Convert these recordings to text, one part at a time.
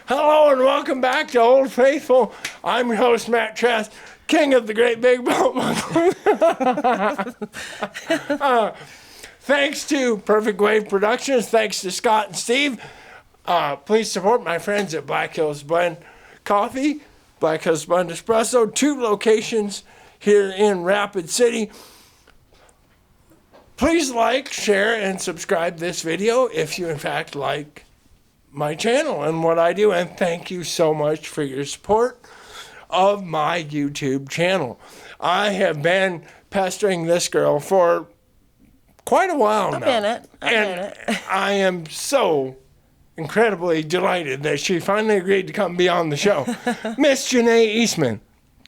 Hello and welcome back to Old Faithful. I'm your host, Matt Trask, king of the great big belt buckle. Thanks to Perfect Wave Productions. Thanks to Scott and Steve. Please support my friends at Black Hills Blend Coffee, Black Hills Blend Espresso, 2 locations here in Rapid City. Please like, share, and subscribe this video if you in fact like my channel and what I do, and thank you so much for your support of my YouTube channel. I have been pestering this girl for quite a while now. A minute. I am so incredibly delighted that she finally agreed to come be on the show. Miss Ja'net Eastman.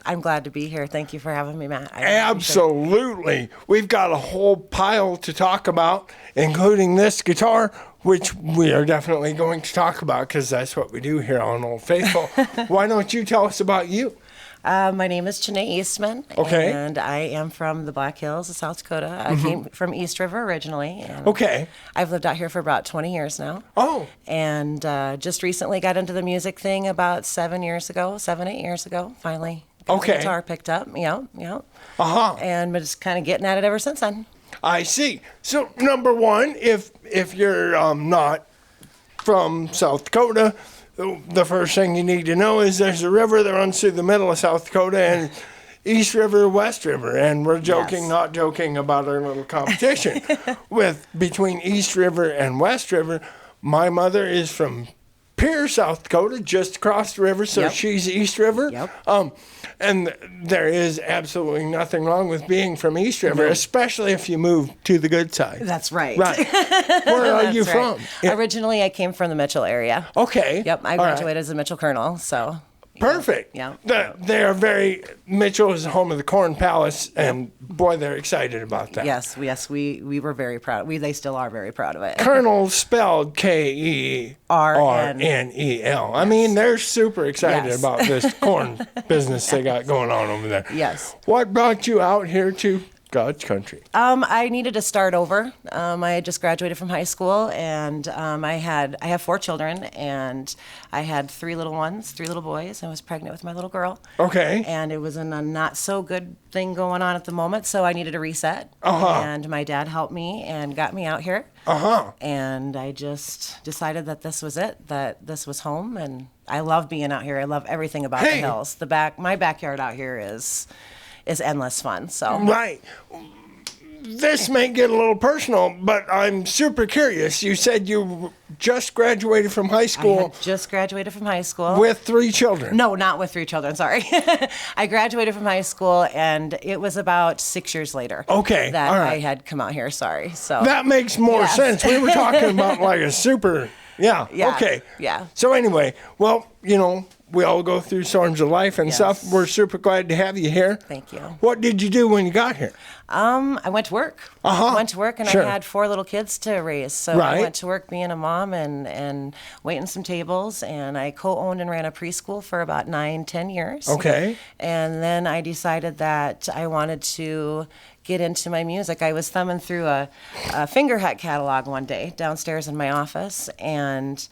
I'm glad to be here. Thank you for having me, Matt. Absolutely. We've got a whole pile to talk about, including this guitar, which we are definitely going to talk about because that's what we do here on Old Faithful. Why don't you tell us about you? My name is Ja'net Eastman, okay, and I am from the Black Hills of South Dakota. I came from East River originally. And okay. I've lived out here for about 20 years now. Oh. And just recently got into the music thing about 7, 8 years ago, finally. Got the guitar picked up, yeah. And been just kind of getting at it ever since then. I see. So, number one, if you're not from South Dakota, the first thing you need to know is there's a river that runs through the middle of South Dakota, and East River, West River, and we're joking, yes, not joking about our little competition between East River and West River. My mother is from Pierre, South Dakota, just across the river, so she's East River. Yep. And there is absolutely nothing wrong with being from East River, especially if you move to the good side. That's right. Right. Where are you from? Yeah. Originally, I came from the Mitchell area. Okay. Yep, I graduated as a Mitchell Colonel, so... Perfect. Yeah. They are very. Mitchell is the home of the Corn Palace, and boy, they're excited about that. Yes, we were very proud. They still are very proud of it. Colonel spelled Kerrnel. I mean, they're super excited about this corn business they got going on over there. Yes. What brought you out here to God's country? I needed to start over. I had just graduated from high school, and I have 4 children, and I had 3 little boys. I was pregnant with my little girl. Okay. And it was a not so good thing going on at the moment, so I needed a reset. And my dad helped me and got me out here. And I just decided that this was it, that this was home, and I love being out here. I love everything about the hills. My backyard out here is endless fun. So right. This may get a little personal, but I'm super curious. You said you just graduated from high school. I had just graduated from high school. With 3 children? No, not with 3 children, sorry. I graduated from high school, and it was about 6 years later that I had come out here, sorry. So that makes more sense. We were talking about like a super, okay. Yeah. So anyway, well, we all go through storms of life and stuff. We're super glad to have you here. Thank you. What did you do when you got here? I went to work. Went to work, and I had 4 little kids to raise. So I went to work being a mom and waiting some tables, and I co-owned and ran a preschool for about 9-10 years. Okay. And then I decided that I wanted to get into my music. I was thumbing through a FingerHut catalog one day downstairs in my office, and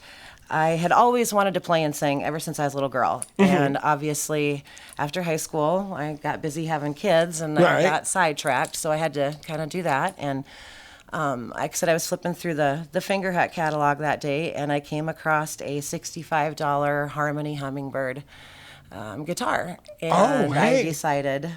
I had always wanted to play and sing ever since I was a little girl. And obviously, after high school, I got busy having kids, and I got sidetracked, so I had to kind of do that. And like I said, I was flipping through the FingerHut catalog that day, and I came across a $65 Harmony Hummingbird guitar. And I decided,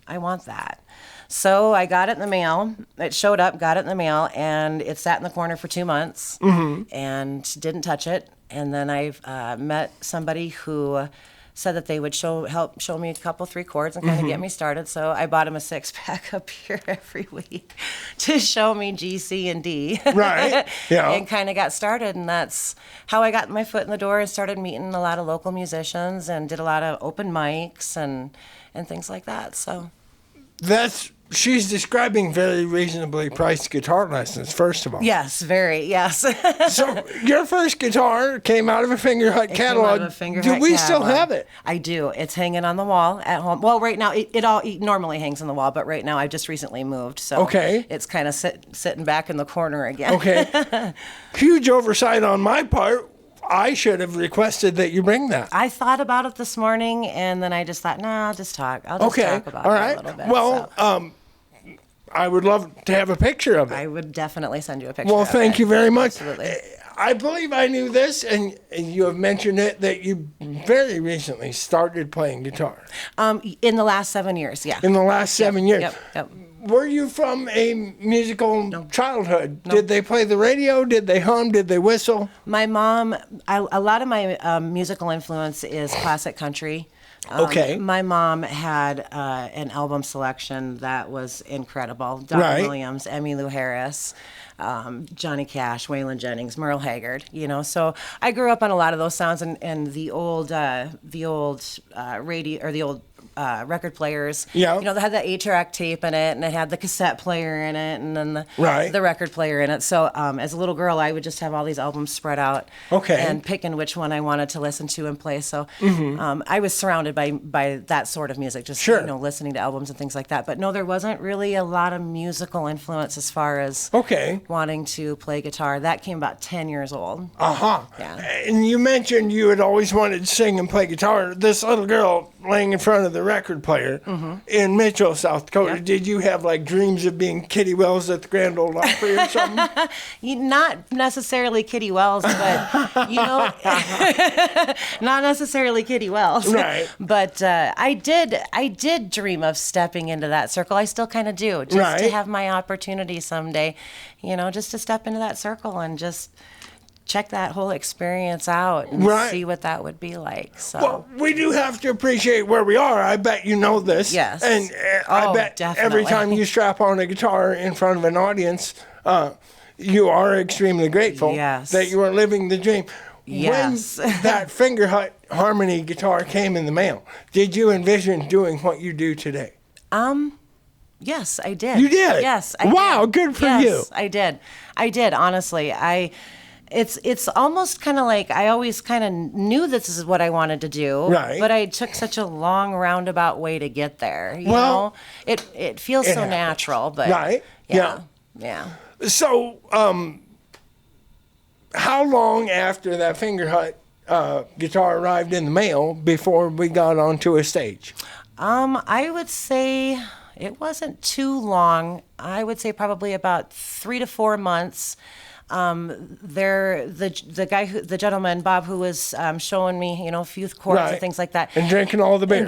I want that. So I got it in the mail. It showed up, got it in the mail, and it sat in the corner for 2 months and didn't touch it. And then I met somebody who said that they would help show me a couple 3 chords and kind of get me started. So I bought him a 6-pack up here every week to show me G, C, and D. Right. Yeah. And kind of got started, and that's how I got my foot in the door and started meeting a lot of local musicians and did a lot of open mics and things like that. So she's describing very reasonably priced guitar lessons, first of all. Yes, very, yes. So your first guitar came out of a FingerHut catalog. Do we still have it? I do. It's hanging on the wall at home. Well, right now, it normally hangs on the wall, but right now I just recently moved, so it's kind of sitting back in the corner again. Okay. Huge oversight on my part. I should have requested that you bring that. I thought about it this morning, and then I just thought, nah, I'll just talk. I'll just talk about all it right. a little bit. Well, so. I would love to have a picture of it. I would definitely send you a picture. Well, of thank it. you very much. Absolutely. I believe I knew this, and you have mentioned it, that you very recently started playing guitar. In the last 7 years, yeah. In the last 7 years. Yep. Were you from a musical childhood? No. Did they play the radio? Did they hum? Did they whistle? My mom, a lot of my musical influence is classic country. Okay. My mom had an album selection that was incredible. Don Williams, Emmylou Harris, Johnny Cash, Waylon Jennings, Merle Haggard. So I grew up on a lot of those sounds, and the old radio or the old record players. Yeah. They had the 8-track tape in it, and it had the cassette player in it, and then the record player in it. So as a little girl, I would just have all these albums spread out. Okay. And picking which one I wanted to listen to and play. So I was surrounded by that sort of music, just listening to albums and things like that. But no, there wasn't really a lot of musical influence as far as wanting to play guitar. That came about 10 years old. Uh-huh. Yeah. And you mentioned you had always wanted to sing and play guitar. This little girl laying in front of the record player in Mitchell, South Dakota. Yep. Did you have like dreams of being Kitty Wells at the Grand Ole Opry or something? Not necessarily Kitty Wells, but not necessarily Kitty Wells. Right. But I did dream of stepping into that circle. I still kind of do, just to have my opportunity someday, just to step into that circle and just check that whole experience out and see what that would be like. So, well, we do have to appreciate where we are. I bet you know this. Yes. And I bet definitely. every time you strap on a guitar in front of an audience, you are extremely grateful that you are living the dream. Yes. When that FingerHut Harmony guitar came in the mail, did you envision doing what you do today? Yes, I did. You did? Yes, I Wow, did. good for you. Yes, I did, honestly. It's almost kind of like I always kind of knew this is what I wanted to do, but I took such a long roundabout way to get there. You know, it feels so natural, but yeah. So, how long after that FingerHut guitar arrived in the mail before we got onto a stage? I would say it wasn't too long. I would say probably about 3 to 4 months. The gentleman Bob, who was showing me, a few chords and things like that, and drinking all the beer.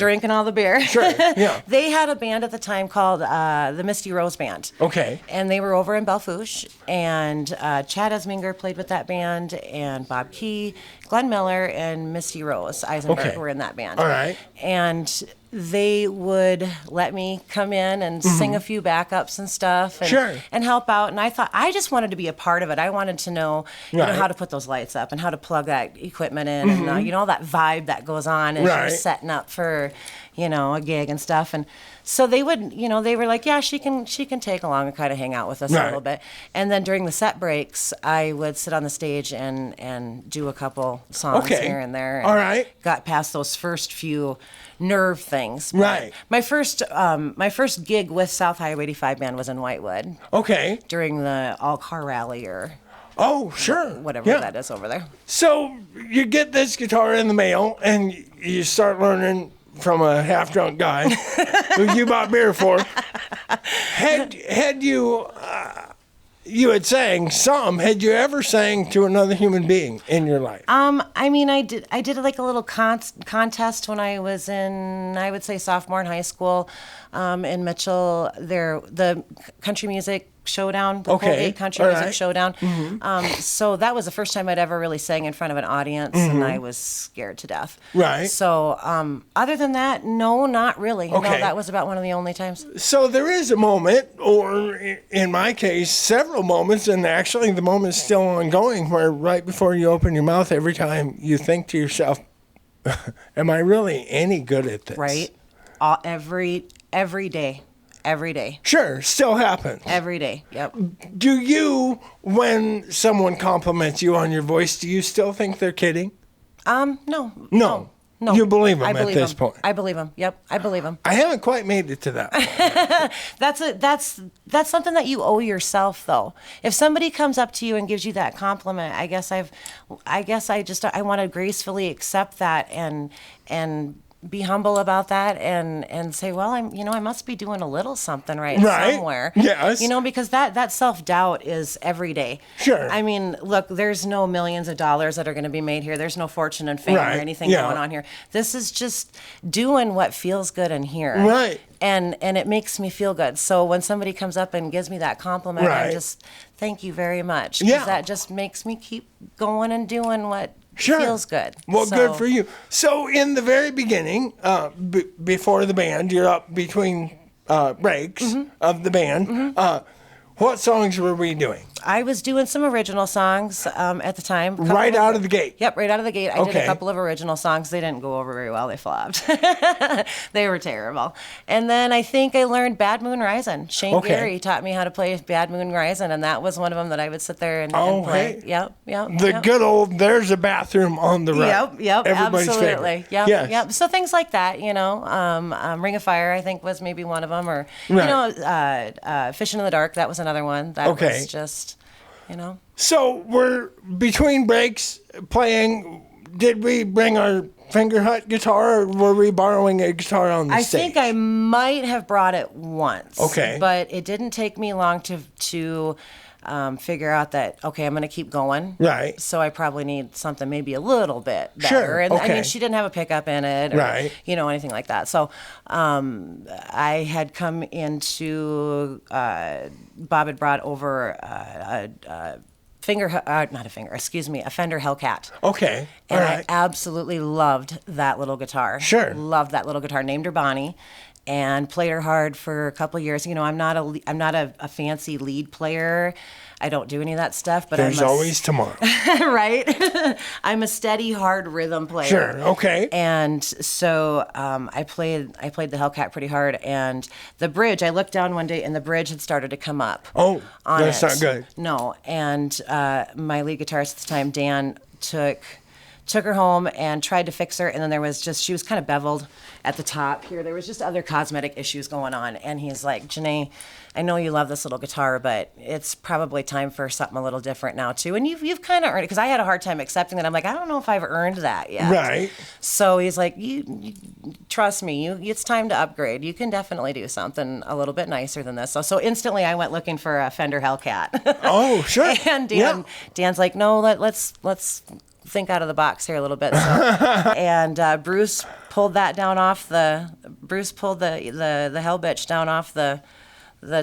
Sure, yeah. They had a band at the time called the Misty Rose Band. Okay. And they were over in Belfouche, and Chad Esminger played with that band, and Bob Key, Glenn Miller, and Misty Rose Eisenberg were in that band. All right. And they would let me come in and sing a few backups and stuff and help out. And I thought, I just wanted to be a part of it. I wanted to know, how to put those lights up and how to plug that equipment in and, all that vibe that goes on as you're setting up for, a gig and stuff. And so they would, they were like, yeah, she can take along and kind of hang out with us a little bit. And then during the set breaks, I would sit on the stage and do a couple songs here and there. And all right. Got past those first few nerve things. Right. My first gig with South Highway 85 Band was in Whitewood. Okay. During the all-car rally or whatever that is over there. So you get this guitar in the mail and you start learning from a half-drunk guy who you bought beer for. Had you had you ever sang to another human being in your life? I did like a little contest when I was in, I would say, sophomore in high school, in Mitchell. The country music showdown, the Colgate Country Music Showdown. So that was the first time I'd ever really sang in front of an audience, and I was scared to death. Right. So other than that, no, not really. No, that was about one of the only times. So there is a moment, or in my case, several moments, and actually the moment's still ongoing, where right before you open your mouth, every time you think to yourself, am I really any good at this? Right. Every day. Every day. Sure, still happens. Every day, yep. Do you, when someone compliments you on your voice, do you still think they're kidding? No. No. You believe him I believe at this him. point? I believe him. Yep, I believe him. I haven't quite made it to that point. That's something that you owe yourself, though. If somebody comes up to you and gives you that compliment, I guess I want to gracefully accept that and be humble about that and say, well, I must be doing a little something right somewhere. Yes. Because that self-doubt is every day. Sure. I mean, look, there's no millions of dollars that are going to be made here. There's no fortune and fame or anything going on here. This is just doing what feels good in here. Right. And it makes me feel good. So when somebody comes up and gives me that compliment, I just thank you very much. Because that just makes me keep going and doing what feels good. Well, good for you. So in the very beginning, before the band, you're up between breaks of the band. What songs were we doing? I was doing some original songs at the time. Right out of the gate? Yep, right out of the gate. I did a couple of original songs. They didn't go over very well. They flopped. They were terrible. And then I think I learned Bad Moon Rising. Shane Gary taught me how to play Bad Moon Rising, and that was one of them that I would sit there and play. Yep. The good old, there's a bathroom on the right. Yep, Everybody's absolutely. Favorite. Yep. So things like that, Ring of Fire, I think, was maybe one of them. Or, Fishing in the Dark, that was another one. That was just... So we're between breaks playing. Did we bring our FingerHut guitar, or were we borrowing a guitar on the stage? I think I might have brought it once. Okay. But it didn't take me long to figure out that, I'm going to keep going. Right. So I probably need something maybe a little bit better. Sure. And I mean, she didn't have a pickup in it or, anything like that. So I had come into, Bob had brought over a Fender Hellcat. Okay. And I absolutely loved that little guitar. Sure. Loved that little guitar. Named her Bonnie. And played her hard for a couple of years. I'm not a fancy lead player. I don't do any of that stuff. But there's always tomorrow, right? I'm a steady, hard rhythm player. Sure. Okay. And so I played the Hellcat pretty hard. And the bridge, I looked down one day, and the bridge had started to come up. Oh, that's not good. No. And my lead guitarist at the time, Dan, took her home and tried to fix her, and then she was kind of beveled at the top here. There was just other cosmetic issues going on, and he's like, Ja'net, I know you love this little guitar, but it's probably time for something a little different now too. And you've kind of earned it, because I had a hard time accepting that. I'm like, I don't know if I've earned that yet. Right. So he's like, you trust me, it's time to upgrade. You can definitely do something a little bit nicer than this. So instantly I went looking for a Fender Hellcat. Oh, sure. And Dan's like, no, let's think out of the box here a little bit. So, and Bruce pulled that down off the hell bitch down off the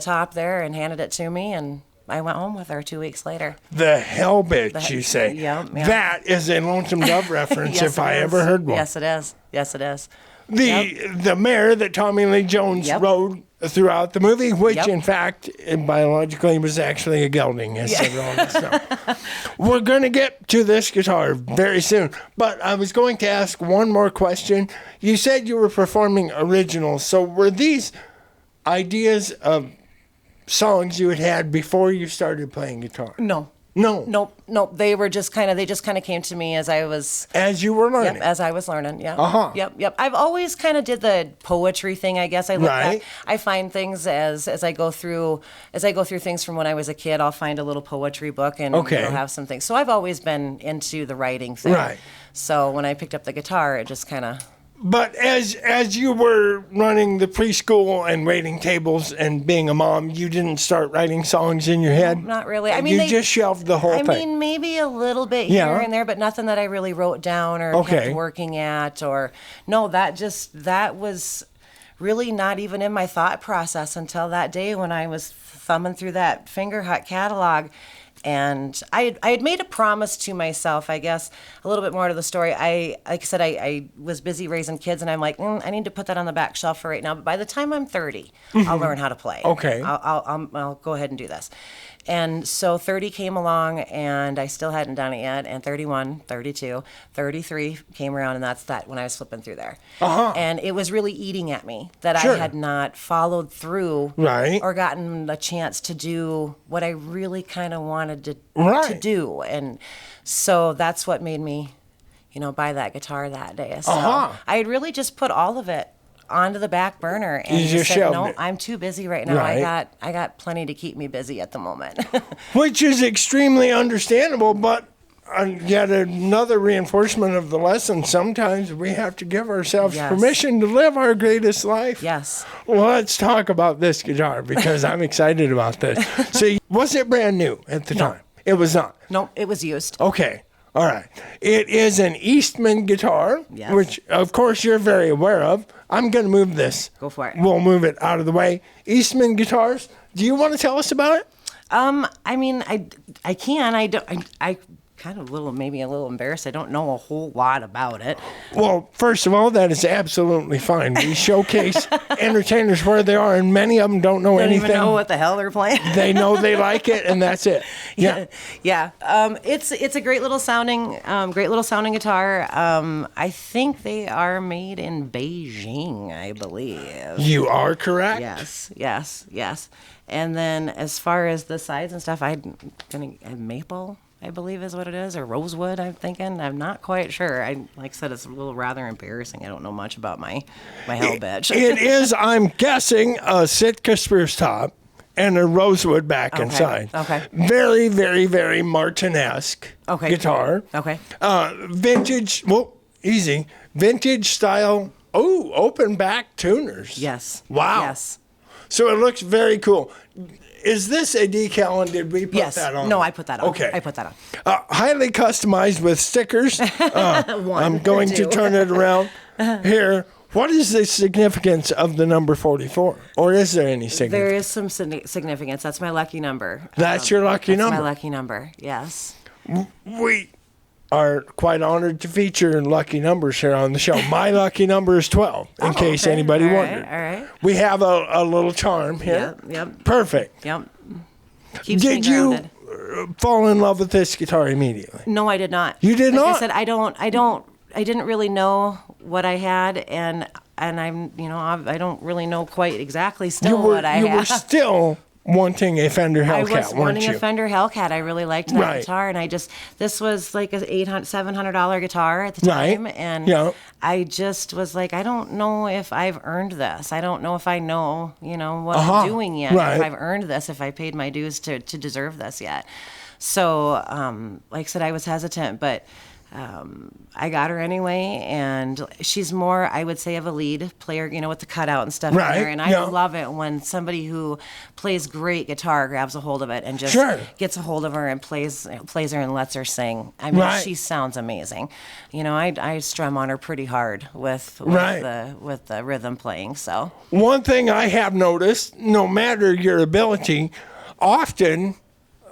top there and handed it to me, and I went home with her 2 weeks later. The hell bitch, you say? Yeah. That is a Lonesome Dove reference, Yes, if I ever heard one. Yes, it is. Yes, it is. The mare that Tommy Lee Jones rode throughout the movie, which in fact biologically was actually a gelding, as everyone knows. We're going to get to this guitar very soon, but I was going to ask one more question. You said you were performing originals, so were these ideas of songs you had before you started playing guitar? No. Nope. They just kind of came to me as you were learning. Yep, as I was learning. Yeah. Yep. I've always kind of did the poetry thing, I guess. I look back. I find things as I go through things from when I was a kid. I'll find a little poetry book and it'll have some things. So I've always been into the writing thing. Right. So when I picked up the guitar, it just kind of. But as you were running the preschool and waiting tables and being a mom, you didn't start writing songs in your head? Not really. I mean, you just shelved the whole thing. I mean, maybe a little bit here and there, but nothing that I really wrote down or kept working at. That was really not even in my thought process until that day when I was thumbing through that FingerHut catalog. And I had made a promise to myself, I guess, a little bit more to the story. Like I said, I was busy raising kids, and I'm like, I need to put that on the back shelf for right now. But by the time I'm 30, I'll learn how to play. Okay. I'll go ahead and do this. And so 30 came along, and I still hadn't done it yet. And 31, 32, 33 came around, and that's when I was flipping through there. And it was really eating at me that I had not followed through or gotten a chance to do what I really kind of wanted to do. And so that's what made me, buy that guitar that day. So Uh-huh. I had really just put all of it onto the back burner and You just said, shelved no, it. I'm too busy right now. Right. I got plenty to keep me busy at the moment. Which is extremely understandable, but yet another reinforcement of the lesson. Sometimes we have to give ourselves Yes. permission to live our greatest life. Yes. Well, let's talk about this guitar because I'm excited about this. So, was it brand new at the time? It was not. No, it was used. Okay. All right. It is an Eastman guitar, Yes. which, of course, you're very aware of. I'm going to move this. Go for it. We'll move it out of the way. Eastman guitars. Do you want to tell us about it? I mean, I can. I kind of maybe a little embarrassed. I don't know a whole lot about it. Well, first of all, that is absolutely fine. We showcase entertainers where they are, and many of them don't know Don't anything. even know what the hell they're playing. They know they like it, and that's it. Yeah. Yeah. It's a great little sounding guitar. I think they are made in Beijing, I believe. You are correct. Yes. And then as far as the sides and stuff, maple, I believe is what it is, or rosewood, I'm thinking. I'm not quite sure. Like I said, it's a little rather embarrassing. I don't know much about my hell bitch. It is, I'm guessing, a Sitka spruce top and a rosewood back and side. Okay. Very, very, very Martin-esque guitar. Okay. Vintage, easy. Vintage style, open back tuners. Yes. Wow. Yes. So it looks very cool. Is this a decal, and did we put that on? No, I put that on. Okay. I put that on. Highly customized with stickers. I'm going to turn it around here. What is the significance of the number 44? Or is there any significance? There is some significance. That's my lucky number. That's your lucky number? That's my lucky number, yes. We are quite honored to feature lucky numbers here on the show. My lucky number is 12, in case anybody wondered. All right. We have a little charm here. Yep. Perfect. Yep. Keeps me Did you grounded. fall in love with this guitar immediately? No, I did not. You did like not? I said, I didn't really know what I had, and I'm, I don't really know quite exactly still what I You have. were still wanting a Fender Hellcat, I was weren't wanting you? a Fender Hellcat. I really liked that Right. guitar, and this was like a $700 guitar at the Right. time, and Yeah. I just was like, I don't know if I've earned this. I don't know if I know, what I'm doing yet. Right. If I've earned this, if I paid my dues to deserve this yet. So, like I said, I was hesitant, but I got her anyway, and she's more, I would say, of a lead player, with the cutout and stuff in Right, there. And I yeah. love it when somebody who plays great guitar grabs a hold of it and just Sure. gets a hold of her and plays her and lets her sing. I mean, Right. she sounds amazing. I strum on her pretty hard with Right. the rhythm playing. So One thing I have noticed, no matter your ability, often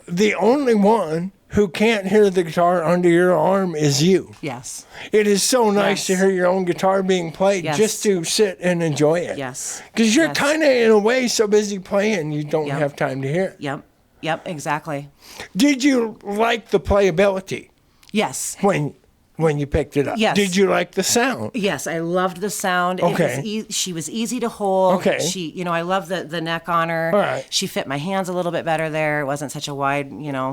the only one who can't hear the guitar under your arm is you. yes, It is so nice Yes. to hear your own guitar being played, Yes. just to sit and enjoy it. yes, Because you're Yes. kind of, in a way, so busy playing, you don't Yep. have time to hear it. yep, exactly. Did you like the playability Yes. when you picked it up? Yes. Did you like the sound? Yes, I loved the sound. Okay. It was she was easy to hold. Okay. She, I love the neck on her. All right. She fit my hands a little bit better there. It wasn't such a wide,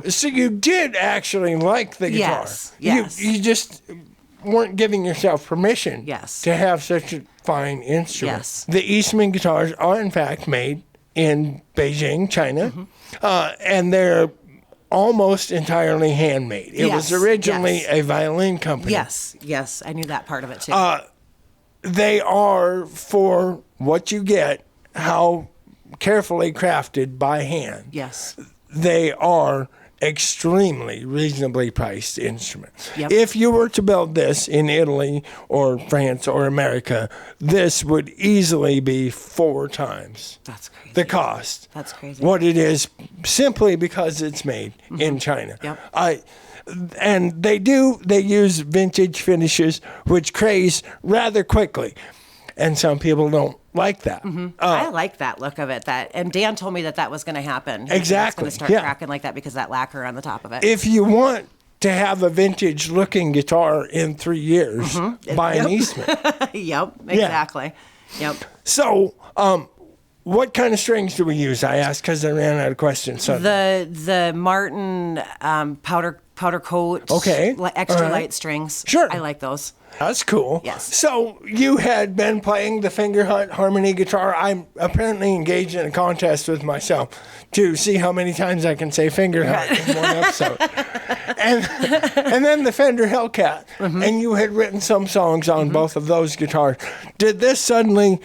So you did actually like the guitar. Yes. You just weren't giving yourself permission Yes. to have such a fine instrument. Yes. The Eastman guitars are, in fact, made in Beijing, China, and they're almost entirely handmade. It was Yes, originally yes. a violin company. Yes, I knew that part of it too. They are, for what you get, how carefully crafted by hand. yes. They are extremely reasonably priced instruments. Yep. If you were to build this in Italy or France or America, this would easily be 4 times That's crazy. the cost. That's crazy. What it is, simply because it's made in China. Yep. And they use vintage finishes, which craze rather quickly. And some people don't like that. I like that look of it. And Dan told me that was going to happen. It's Exactly, going to start yeah. cracking like that because of that lacquer on the top of it. If you want to have a vintage looking guitar in 3 years, buy an Eastman. Yep, exactly. Yep. So, what kind of strings do we use? I asked because I ran out of questions. So The Martin powder powder coat. Okay. Extra All right. light strings. Sure. I like those. That's cool. Yes. So you had been playing the FingerHut harmony guitar. I'm apparently engaged in a contest with myself to see how many times I can say FingerHut in one episode. and then the Fender Hellcat. And you had written some songs on both of those guitars. Did this suddenly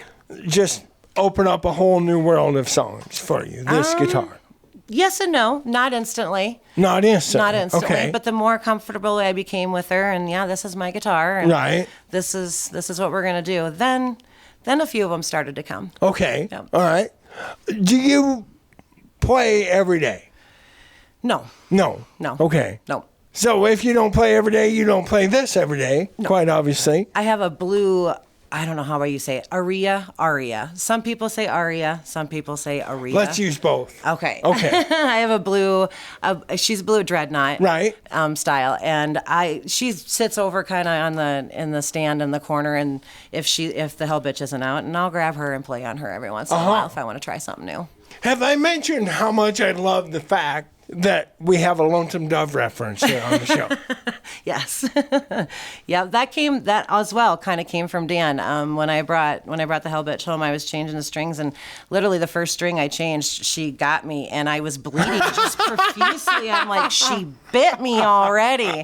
just open up a whole new world of songs for you, this guitar? Yes and no. Not instantly. Not instantly. Not instantly. Okay. But the more comfortable I became with her, and yeah, this is my guitar. And Right. This is what we're gonna do. Then a few of them started to come. Okay. Yep. All right. Do you play every day? No. No. No. Okay. No. So if you don't play every day, you don't play this every day, quite obviously. I have a blue. I don't know how you say it. Aria. Some people say aria. Some people say aria. Let's use both. Okay. Okay. I have a blue. She's blue dreadnought. Right. Style, and she sits over kind of in the stand in the corner, and if the hell bitch isn't out, and I'll grab her and play on her every once in a while if I want to try something new. Have I mentioned how much I love the fact that we have a Lonesome Dove reference here on the show? Yes. Yeah, that as well kind of came from Dan. When I brought the Hellbitch home, I was changing the strings, and literally the first string I changed, she got me, and I was bleeding just profusely. I'm like, she bit me already.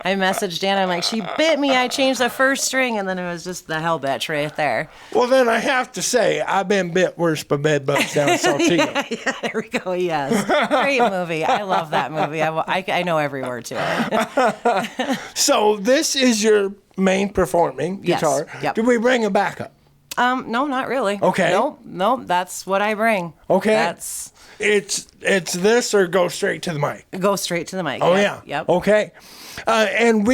I messaged Dan, I'm like, she bit me. I changed the first string, and then it was just the Hellbitch right there. Well, then I have to say, I've been bit worse by bed bugs down in Saltillo. Yeah, there we go. Yes. Great movie. I love that movie. I know every word to it. So this is your main performing Yes. guitar. Yep. Do we bring a backup? No, not really. Okay. Nope. That's what I bring. Okay. It's this or go straight to the mic? Go straight to the mic. Oh, Yep. yeah. Yep. Okay. And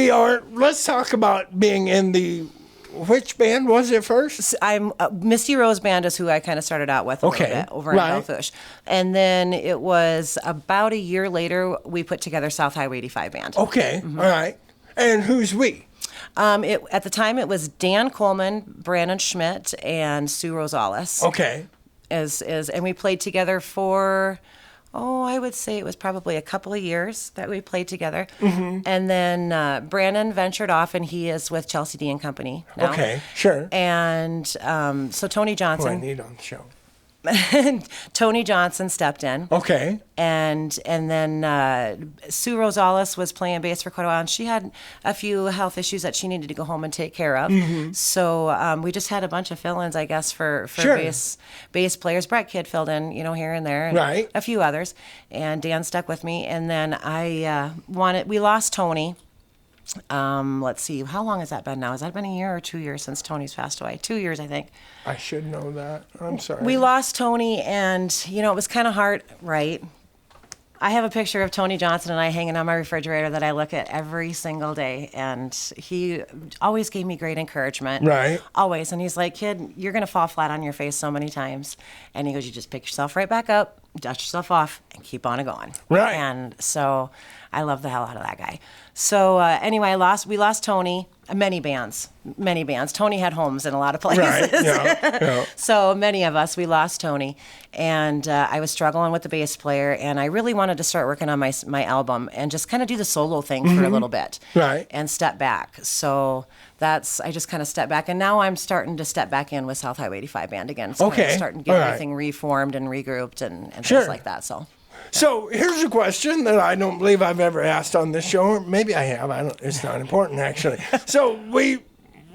let's talk about being in which band was it first? I'm Misty Rose Band is who I kind of started out with a little bit over in Belfouche. And then it was about a year later we put together South Highway 85 Band. Okay. All right. And who's we? At the time it was Dan Coleman, Brandon Schmidt, and Sue Rosales. Okay. And we played together for I would say it was probably a couple of years that we played together. Mm-hmm. And then Brandon ventured off, and he is with Chelsea D and Company now. Okay, sure. And so Tony Who I Johnson. need on the show. Tony Johnson stepped in. Okay. And then Sue Rosales was playing bass for quite a while, and she had a few health issues that she needed to go home and take care of. Mm-hmm. So we just had a bunch of fill-ins, I guess, for Sure. bass players. Brett Kidd filled in, here and there, and Right. a few others. And Dan stuck with me. And then we lost Tony. Let's see, how long has that been now? Has that been a year or 2 years since Tony's passed away? 2 years, I think. I should know that. I'm sorry. We lost Tony, and, it was kind of hard, right? I have a picture of Tony Johnson and I hanging on my refrigerator that I look at every single day, and he always gave me great encouragement. Right. Always. And he's like, kid, you're going to fall flat on your face so many times. And he goes, you just pick yourself right back up, dust yourself off, and keep on going. Right. And so I love the hell out of that guy. So anyway, we lost Tony. Many bands. Tony had homes in a lot of places. Right. Yeah. So many of us, we lost Tony, and I was struggling with the bass player, and I really wanted to start working on my album and just kind of do the solo thing for a little bit. Right. And step back. So I just kind of stepped back, and now I'm starting to step back in with South Highway 85 Band again. So Okay. I'm starting to get All right. everything reformed and regrouped and Sure. things like that. So here's a question that I don't believe I've ever asked on this show. Or maybe I have. It's not important, actually. So we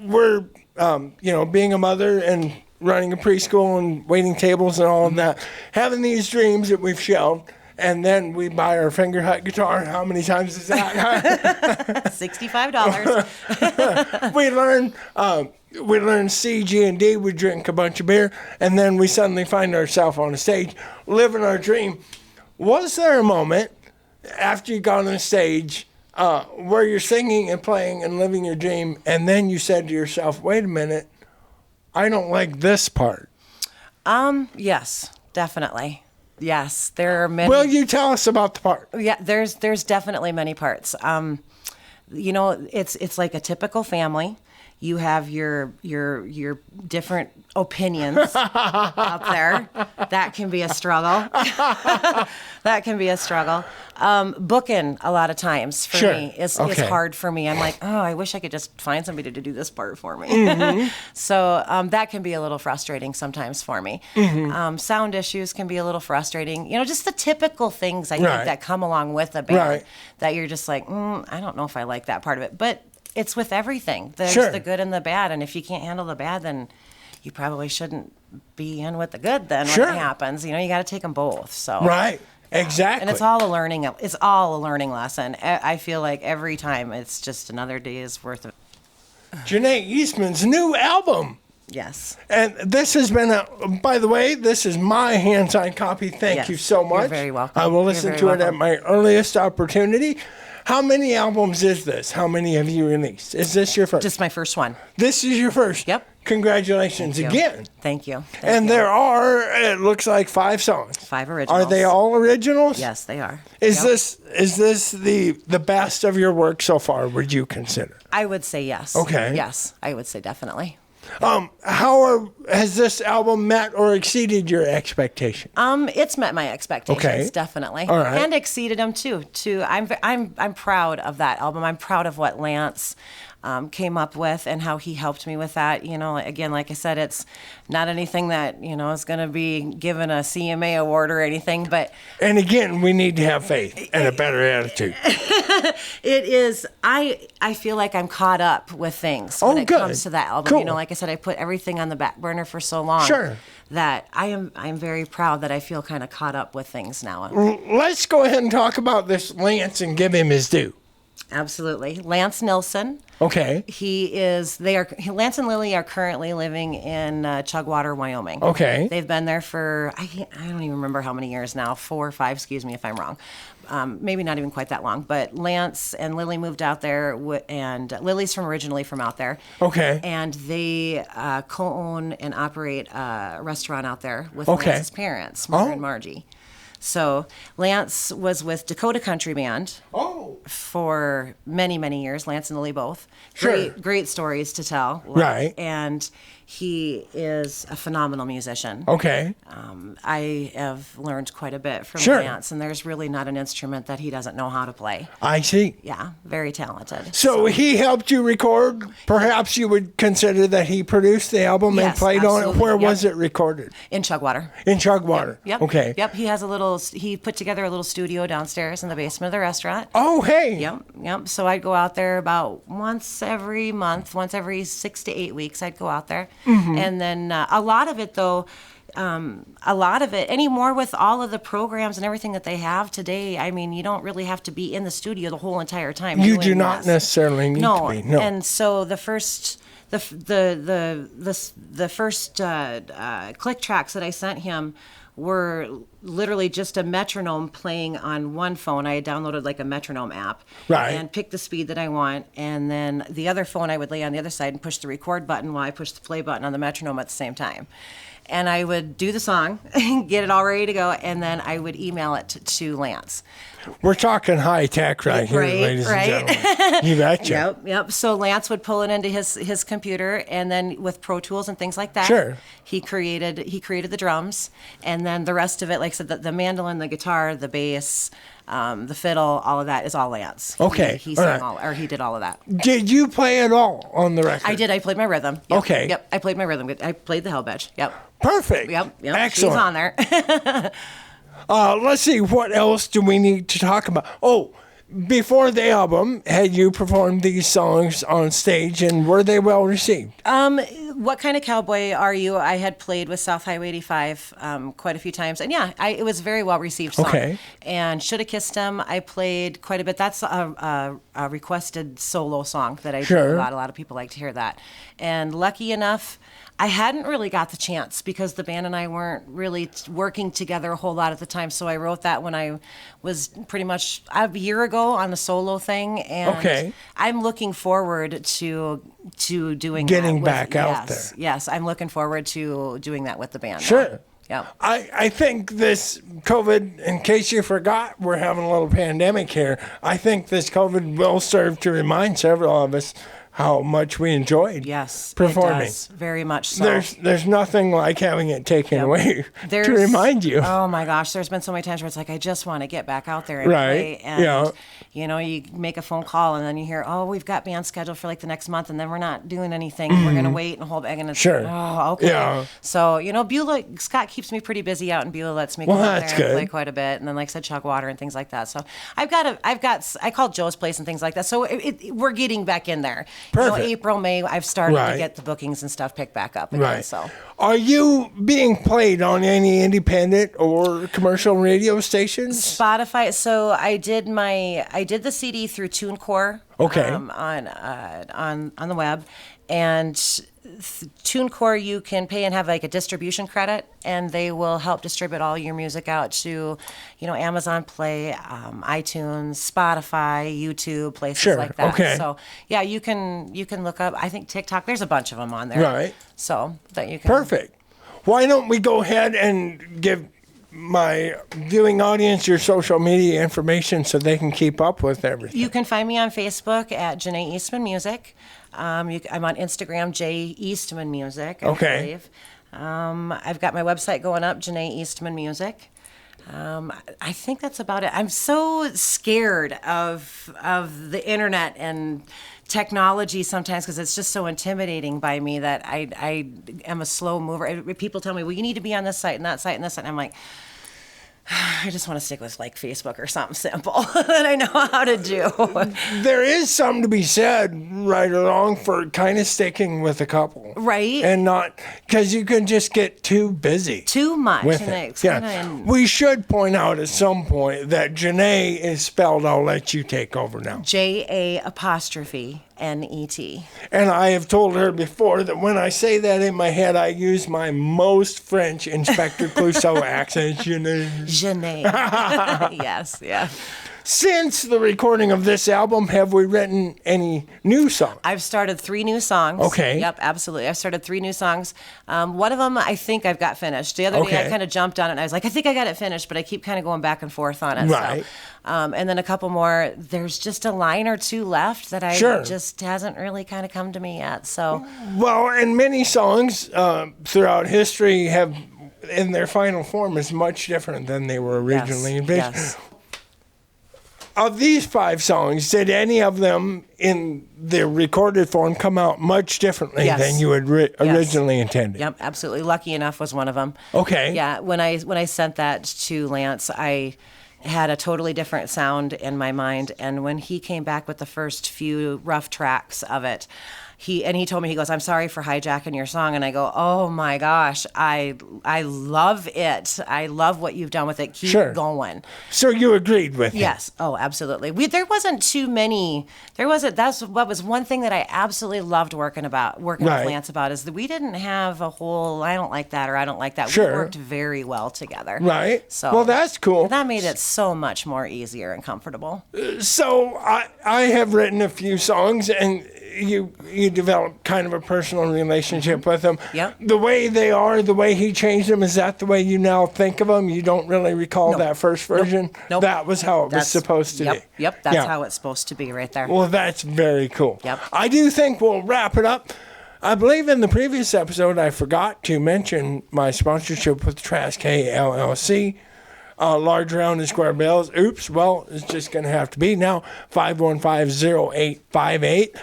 were, being a mother and running a preschool and waiting tables and all of that, having these dreams that we've shelved, and then we buy our FingerHut guitar. How many times is that? $65. We learn C, G, and D. We drink a bunch of beer, and then we suddenly find ourselves on a stage, living our dream. Was there a moment after you got on the stage where you're singing and playing and living your dream, and then you said to yourself, wait a minute, I don't like this part? Yes, definitely. Yes, there are many. Will you tell us about the part? Yeah, there's definitely many parts. It's like a typical family. You have your different opinions out there. That can be a struggle. That can be a struggle. Booking a lot of times for me is hard for me. I'm like, oh, I wish I could just find somebody to do this part for me. So that can be a little frustrating sometimes for me. Sound issues can be a little frustrating. You know, just the typical things I think that come along with a band that you're just like, I don't know if I like that part of it. But it's with everything. There's the good and the bad. And if you can't handle the bad, then you probably shouldn't be in with the good then when it happens. You know, you got to take them both. So Exactly. And it's all a learning lesson. I feel like every time it's just another day's worth of. Ja'net Eastman's new album. Yes. And this has been by the way, this is my hands-on copy. Thank you so much. You're very welcome. I will listen to it at my earliest opportunity. How many albums is this? How many have you released? Is this your first? Just my first one. This is your first? Yep. Congratulations again. Thank you. And there are, it looks like 5 songs. 5 originals. Are they all originals? Yes, they are. Is this the best of your work so far, would you consider? I would say yes. Okay. Yes, I would say definitely. Has this album met or exceeded your expectation? It's met my expectations, definitely. All right. And exceeded them too. I'm proud of that album. I'm proud of what Lance came up with and how he helped me with that. You know, again, like I said, it's not anything that, you know, is going to be given a CMA award or anything, but... And again, we need to have faith and a better attitude. It is, I feel like I'm caught up with things when it comes to that album. Cool. You know, like I said, I put everything on the back burner for so long. That I'm very proud that I feel kind of caught up with things now. Let's go ahead and talk about this Lance and give him his due. Absolutely. Lance Nilsson. Okay. Lance and Lily are currently living in Chugwater, Wyoming. Okay. They've been there for, I don't even remember how many years now, 4 or 5, excuse me if I'm wrong. Maybe not even quite that long. But Lance and Lily moved out there, and Lily's originally from out there. Okay. And they co-own and operate a restaurant out there with Lance's parents, Mark and Margie. So Lance was with Dakota Country Band for many, many years. Lance and Lily both. Great stories to tell. Right. And he is a phenomenal musician. Okay. I have learned quite a bit from Lance, and there's really not an instrument that he doesn't know how to play. I see. Yeah, very talented. So he helped you record. Perhaps you would consider that he produced the album and played on it. Where was it recorded? In Chugwater. In Chugwater. Yep. Okay. Yep. He put together a little studio downstairs in the basement of the restaurant. Oh, hey. Yep. So I'd go out there about once every month, once every 6 to 8 weeks, I'd go out there. And then a lot of it, though, anymore with all of the programs and everything that they have today, I mean, you don't really have to be in the studio the whole entire time. You do not necessarily need to be. No. And so the first click tracks that I sent him were literally just a metronome playing on one phone. I had downloaded like a metronome app and picked the speed that I want. And then the other phone I would lay on the other side and push the record button while I pushed the play button on the metronome at the same time. And I would do the song, get it all ready to go, and then I would email it to Lance. We're talking high tech right here, ladies and gentlemen. You betcha. Yep. So Lance would pull it into his computer, and then with Pro Tools and things like that, he created the drums, and then the rest of it, like I said, the mandolin, the guitar, the bass, the fiddle, all of that is all Lance. Okay. He sang he did all of that. Did you play it all on the record? I did. I played my rhythm. Yep. Okay. Yep. I played my rhythm. I played the hellbedge. Yep. Perfect. Yep. Excellent. She's on there. Let's see, what else do we need to talk about? Oh, before the album, had you performed these songs on stage, and were they well received? What Kind of Cowboy Are You? I had played with South Highway 85 quite a few times, and it was a very well received song. Okay. And Shoulda Kissed Him, I played quite a bit. That's a requested solo song that I do a lot. A lot of people like to hear that. And lucky enough, I hadn't really got the chance because the band and I weren't really working together a whole lot at the time. So I wrote that when I was pretty much a year ago on the solo thing. And I'm looking forward to getting back out there. Yes, I'm looking forward to doing that with the band. Sure. Yeah. I think this COVID, in case you forgot, we're having a little pandemic here. I think this COVID will serve to remind several of us how much we enjoyed Yes, performing. it does. Very much so. There's nothing like having it taken away to There's- remind you. Oh my gosh, there's been so many times where it's like I just want to get back out there and Right, play. And yeah. you know, you make a phone call and then you hear, oh, we've got bands scheduled for like the next month, and then we're not doing anything. We're gonna wait and hold back. And it's Sure. oh, okay. Yeah. So you know, Beulah, Scott keeps me pretty busy out in Beulah. Lets me go Well, out that's there and good. play quite a bit. And then, like I said, chug water and things like that. So I called Joe's place and things like that. So we're getting back in there. Perfect. You know, April, May, I've started Right. to get the bookings and stuff picked back up again. Right. So. Are you being played on any independent or commercial radio stations? Spotify. So I did the CD through TuneCore. Okay. On the web, and TuneCore you can pay and have like a distribution credit, and they will help distribute all your music out to, you know, Amazon Play, iTunes, Spotify, YouTube, places Sure, like that. okay. So yeah, you can look up. I think TikTok. There's a bunch of them on there. Right. So that you can. Perfect. Why don't we go ahead and give my viewing audience your social media information so they can keep up with everything? You can find me on Facebook at Ja'net Eastman Music. I'm on Instagram, J Eastman Music. I Okay. believe. I've got my website going up, Ja'net Eastman Music. I think that's about it. I'm so scared of the internet and technology sometimes because it's just so intimidating by me that I am a slow mover. People tell me, well, you need to be on this site and that site and this site. And I'm like, I just want to stick with like Facebook or something simple that I know how to do. There is something to be said, right or wrong, for kind of sticking with a couple. Right. And not, because you can just get too busy. Too much. With and it. it's Yeah. kinda- We should point out at some point that Ja'net is spelled, I'll let you take over now. JA'Net. And I have told her before that when I say that in my head, I use my most French Inspector Clouseau accent. Ja'net. Ja'net. Yes, yeah. Since the recording of this album, have we written any new songs? I've started 3 new songs. Okay. Yep, absolutely. I've started 3 new songs. One of them I think I've got finished. The other day Okay. I kind of jumped on it and I was like, I think I got it finished, but I keep kind of going back and forth on it. Right. So, and then a couple more. There's just a line or two left that I Sure. just hasn't really kind of come to me yet. So Well, and many songs throughout history have, in their final form, is much different than they were originally envisioned. Yes. Of these 5 songs, did any of them in the recorded form come out much differently Yes. than you had originally intended? Yep, absolutely. Lucky Enough was one of them. Okay. Yeah, when I sent that to Lance, I had a totally different sound in my mind, and when he came back with the first few rough tracks of it, he told me, he goes, I'm sorry for hijacking your song. And I go, oh my gosh, I love it. I love what you've done with it. Keep Sure. going. So you agreed with him? Yes. Oh, absolutely. There wasn't too many. That's what was one thing that I absolutely loved working Right. with Lance about, is that we didn't have a whole, I don't like that or I don't like that. Sure. We worked very well together. Right. So Well, that's cool. that made it so much more easier and comfortable. So I have written a few songs, and you develop kind of a personal relationship with them. Yep. The way they are, the way he changed them, is that the way you now think of them? You don't really recall Nope. that first version? Nope. That was how it was supposed to yep, be. Yep, that's Yeah. how it's supposed to be right there. Well, that's very cool. Yep. I do think we'll wrap it up. I believe in the previous episode I forgot to mention my sponsorship with Trask Hay LLC. Large round and square bills. Oops, well, it's just going to have to be now. 515-0858.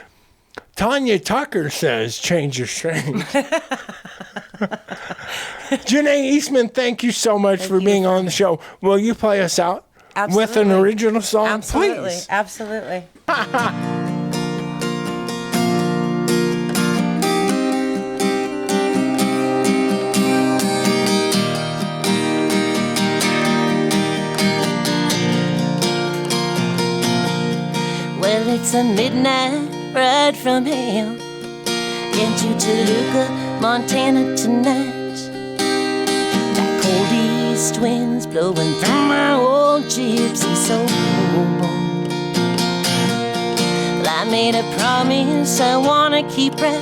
Tanya Tucker says, change your strings. Ja'net Eastman, thank you so much for being on the show. Will you play us out with an Absolutely. original song, Absolutely, please? absolutely. Well, it's a midnight ride from hell into Toluca, Montana tonight. That cold east wind's blowing through my old gypsy soul. Well, I made a promise I wanna keep right.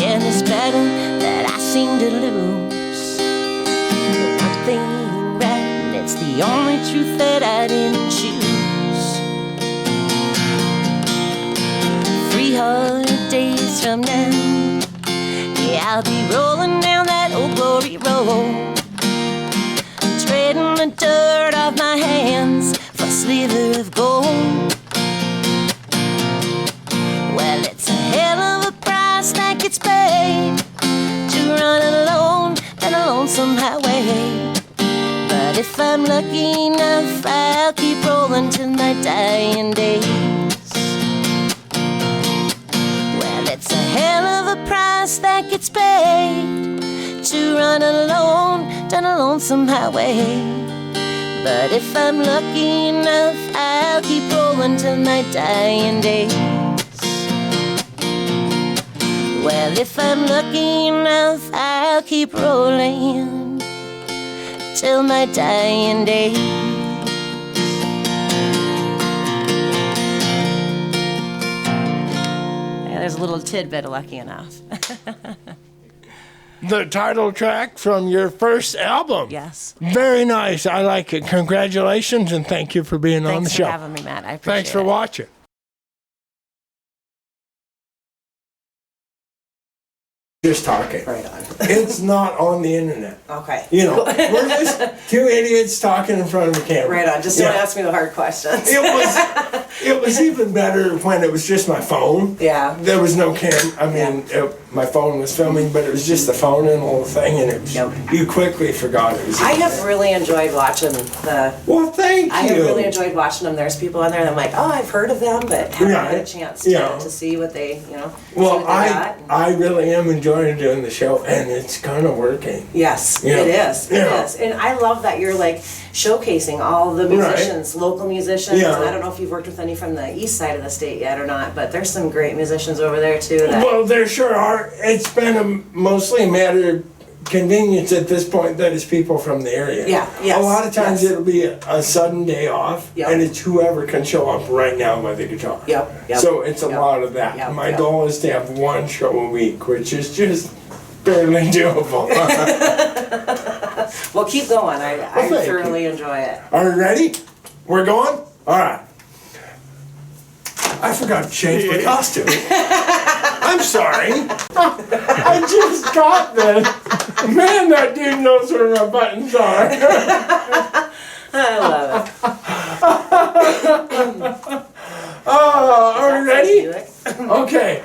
Yeah, this battle that I seem to lose. But one thing ain't right, and it's the only truth that I didn't choose. from now. Yeah, I'll be rolling down that old glory road, trading the dirt off my hands for a sliver of gold. Well, it's a hell of a price that gets paid to run alone down a lonesome highway. But if I'm lucky enough, I'll keep rolling till my dying days. Well, it's a hell of a price that gets paid to run alone down a lonesome highway. But if I'm lucky enough, I'll keep rolling till my dying days. Well, if I'm lucky enough, I'll keep rolling till my dying days. Yeah, there's a little tidbit of lucky enough. The title track from your first album. Yes. Very nice. I like it. Congratulations, and thank you for being on the show. Thanks for having me, Matt. I appreciate it. Thanks for watching. Just talking. Right on. It's not on the internet. Okay. You know, we're just two idiots talking in front of a camera. Right on. Just don't ask me the hard questions. It was even better when it was just my phone. Yeah. There was no I mean, my phone was filming, but it was just the phone and the whole thing, and it was, you quickly forgot it was. I have really enjoyed watching the. Well, thank you. I have really enjoyed watching them. There's people on there that I'm like, oh, I've heard of them, but haven't had a chance to see what they, Well, see what they got. I really am enjoying doing the show, and it's kind of working. Yes, it is. It is. And I love that you're like showcasing all the musicians, local musicians. Yeah. And I don't know if you've worked with any from the east side of the state yet or not, but there's some great musicians over there too. Well, there sure are. It's been mostly a matter of convenience at this point that it's people from the area. Yeah, yes. A lot of times it'll be a sudden day off, and it's whoever can show up right now by the guitar. Yep. So it's a lot of that. My goal is to have one show a week, which is just barely doable. Well, keep going. I thoroughly enjoy it. Are you ready? We're going? All right. I forgot to change my costume. I'm sorry. I just got this. Man, that dude knows where my buttons are. I love it. Are you ready? Okay.